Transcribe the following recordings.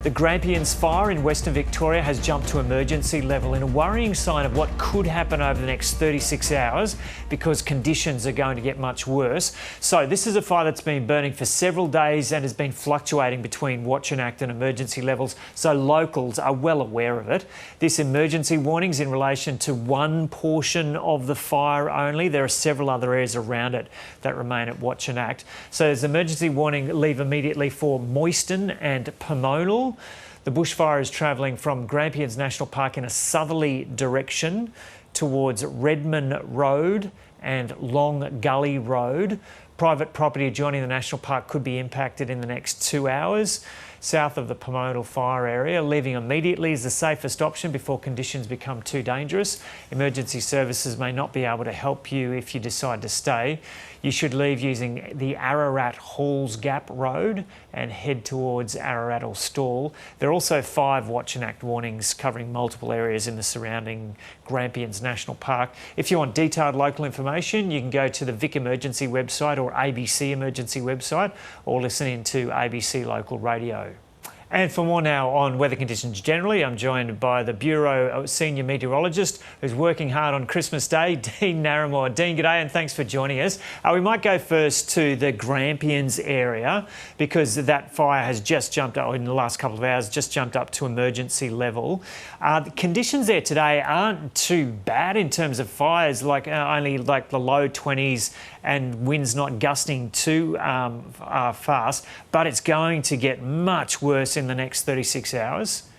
The Grampians fire in Western Victoria has jumped to emergency level in a worrying sign of what could happen over the next 36 hours because conditions are going to get much worse. So this is a fire that's been burning for several days and has been fluctuating between watch and act and emergency levels, so locals are well aware of it. This emergency warning is in relation to one portion of the fire only. There are several other areas around it that remain at watch and act. So there's emergency warning, leave immediately for Moyston and Pomonal. The bushfire is travelling from Grampians National Park in a southerly direction towards Redmond Road and Long Gully Road. Private property adjoining the national park could be impacted in the next 2 hours. South of the Pomonal fire area, leaving immediately is the safest option before conditions become too dangerous. Emergency services may not be able to help you if you decide to stay. You should leave using the Ararat Halls Gap Road and head towards Ararat or Stawell. There are also 5 watch and act warnings covering multiple areas in the surrounding Grampians National Park. If you want detailed local information, you can go to the Vic Emergency website or ABC Emergency website, or listen in to ABC Local Radio. And for more now on weather conditions generally, I'm joined by the Bureau Senior Meteorologist who's working hard on Christmas Day, Dean Narramore. Dean, g'day and thanks for joining us. We might go first to the Grampians area because that fire has just jumped up, in the last couple of hours, just jumped up to emergency level. The conditions there today aren't too bad in terms of fires, only like the low 20s and winds not gusting too fast, but it's going to get much worse in the next 36 hours.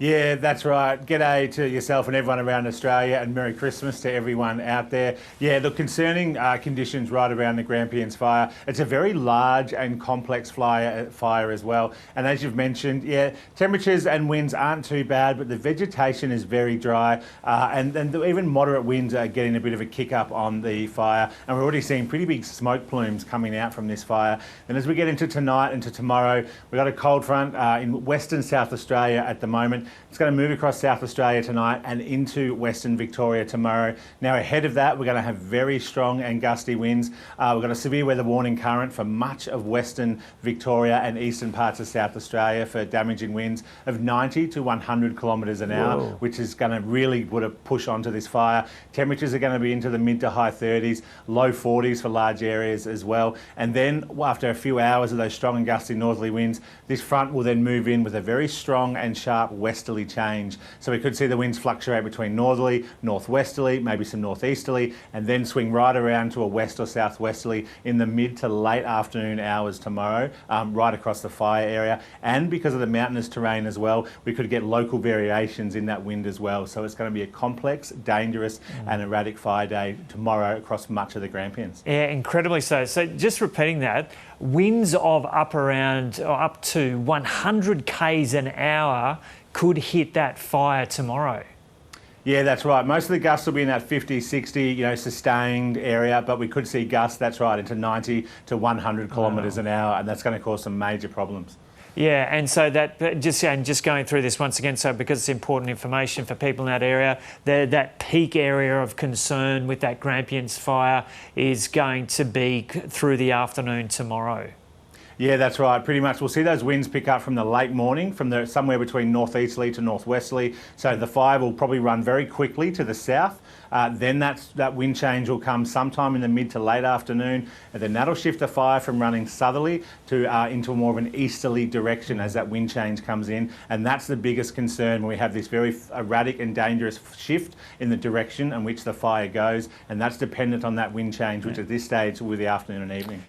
Yeah, that's right. G'day to yourself and everyone around Australia, and Merry Christmas to everyone out there. Yeah, the concerning conditions right around the Grampians fire. It's a very large and complex fire as well. And as you've mentioned, yeah, temperatures and winds aren't too bad, but the vegetation is very dry, and even moderate winds are getting a bit of a kick up on the fire. And we're already seeing pretty big smoke plumes coming out from this fire. And as we get into tonight and to tomorrow, we've got a cold front in Western South Australia at the moment. It's going to move across South Australia tonight and into Western Victoria tomorrow. Now ahead of that, we're going to have very strong and gusty winds. We've got a severe weather warning current for much of Western Victoria and eastern parts of South Australia for damaging winds of 90 to 100 kilometres an hour, Whoa. which is going to really put a push onto this fire. Temperatures are going to be into the mid to high 30s, low 40s for large areas as well. And then after a few hours of those strong and gusty northerly winds, this front will then move in with a very strong and sharp westerly change. So we could see the winds fluctuate between northerly, northwesterly, maybe some northeasterly, and then swing right around to a west or southwesterly in the mid to late afternoon hours tomorrow, right across the fire area. And because of the mountainous terrain as well, we could get local variations in that wind as well. So it's going to be a complex, dangerous and erratic fire day tomorrow across much of the Grampians. Yeah, incredibly so. So just repeating that, winds of up to 100 k's an hour could hit that fire tomorrow. Yeah, that's right. Most of the gusts will be in that 50, 60, sustained area, but we could see gusts, that's right, into 90 to 100 kilometres an hour, and that's going to cause some major problems. Yeah, and so just going through this once again, so because it's important information for people in that area, that peak area of concern with that Grampians fire is going to be through the afternoon tomorrow. Yeah, that's right. Pretty much we'll see those winds pick up from the late morning, from somewhere between northeasterly to northwesterly. So the fire will probably run very quickly to the south. Then that wind change will come sometime in the mid to late afternoon, and then that'll shift the fire from running southerly to into more of an easterly direction as that wind change comes in. And that's the biggest concern when we have this very erratic and dangerous shift in the direction in which the fire goes, and that's dependent on that wind change, which at this stage will be the afternoon and evening.